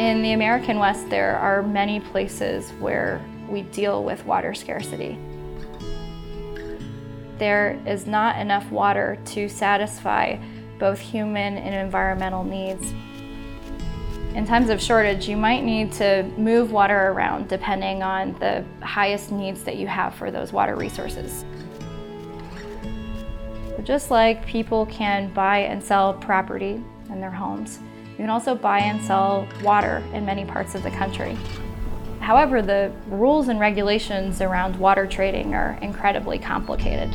In the American West, there are many places where we deal with water scarcity. There is not enough water to satisfy both human and environmental needs. In times of shortage, you might need to move water around depending on the highest needs that you have for those water resources. But just like people can buy and sell property in their homes, you can also buy and sell water in many parts of the country. However, the rules and regulations around water trading are incredibly complicated.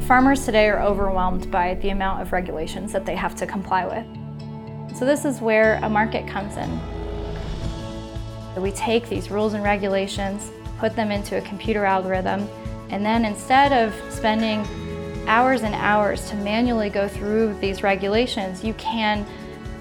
Farmers today are overwhelmed by the amount of regulations that they have to comply with. So this is where a market comes in. We take these rules and regulations, put them into a computer algorithm, and then instead of spending hours and hours to manually go through these regulations, you can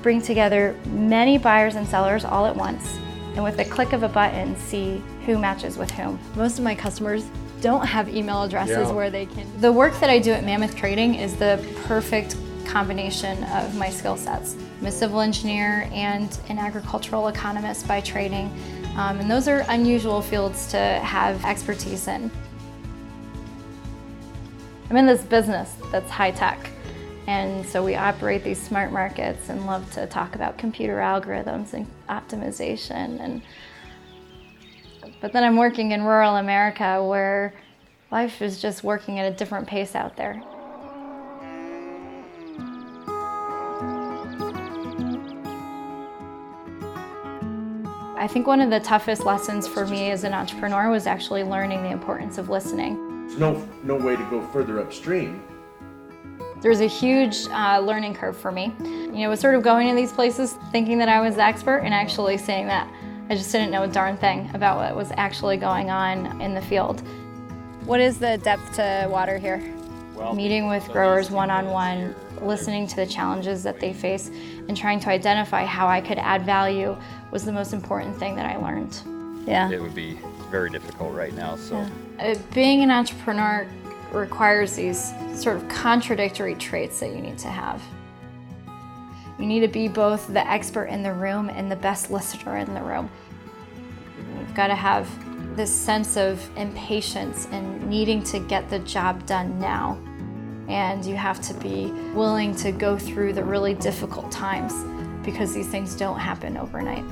bring together many buyers and sellers all at once, and with the click of a button, see who matches with whom. Most of my customers don't have email addresses where they can. The work that I do at Mammoth Trading is the perfect combination of my skill sets. I'm a civil engineer and an agricultural economist by training, and those are unusual fields to have expertise in. I'm in this business that's high tech, and so we operate these smart markets and love to talk about computer algorithms and optimization. But then I'm working in rural America where life is just working at a different pace out there. I think one of the toughest lessons for me as an entrepreneur was actually learning the importance of listening. There's no way to go further upstream. There was a huge learning curve for me. I was sort of going to these places thinking that I was the expert and actually saying that I just didn't know a darn thing about what was actually going on in the field. What is the depth to water here? Meeting with growers one-on-one, listening to the challenges that they face, and trying to identify how I could add value was the most important thing that I learned. Yeah. It would be very difficult right now. So, being an entrepreneur requires these sort of contradictory traits that you need to have. You need to be both the expert in the room and the best listener in the room. You've got to have this sense of impatience and needing to get the job done now. And you have to be willing to go through the really difficult times because these things don't happen overnight.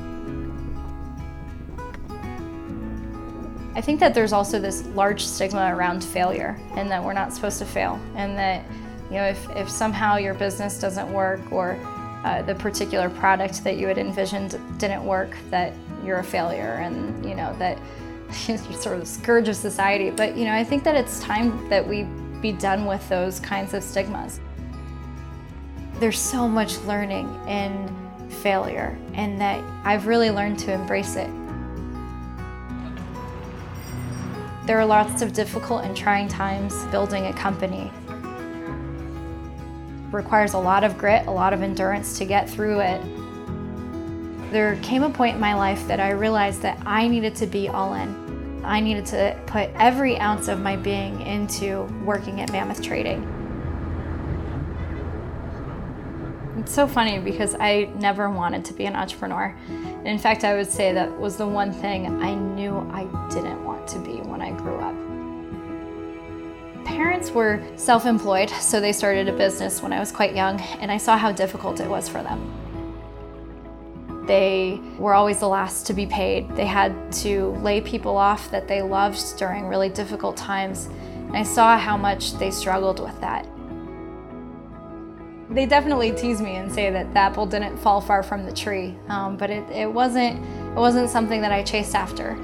I think that there's also this large stigma around failure and that we're not supposed to fail, and that if somehow your business doesn't work or the particular product that you had envisioned didn't work, that you're a failure and that you're sort of the scourge of society. But I think that it's time that we be done with those kinds of stigmas. There's so much learning in failure, and that I've really learned to embrace it. There are lots of difficult and trying times building a company. It requires a lot of grit, a lot of endurance to get through it. There came a point in my life that I realized that I needed to be all in. I needed to put every ounce of my being into working at Mammoth Trading. It's so funny because I never wanted to be an entrepreneur. In fact, I would say that was the one thing I knew I didn't want to be when I grew up. Parents were self-employed, so they started a business when I was quite young, and I saw how difficult it was for them. They were always the last to be paid. They had to lay people off that they loved during really difficult times, and I saw how much they struggled with that. They definitely tease me and say that the apple didn't fall far from the tree, but it wasn't something that I chased after.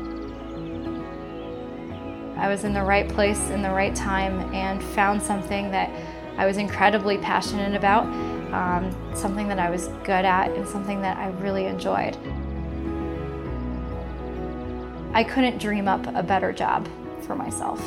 I was in the right place in the right time and found something that I was incredibly passionate about, something that I was good at, and something that I really enjoyed. I couldn't dream up a better job for myself.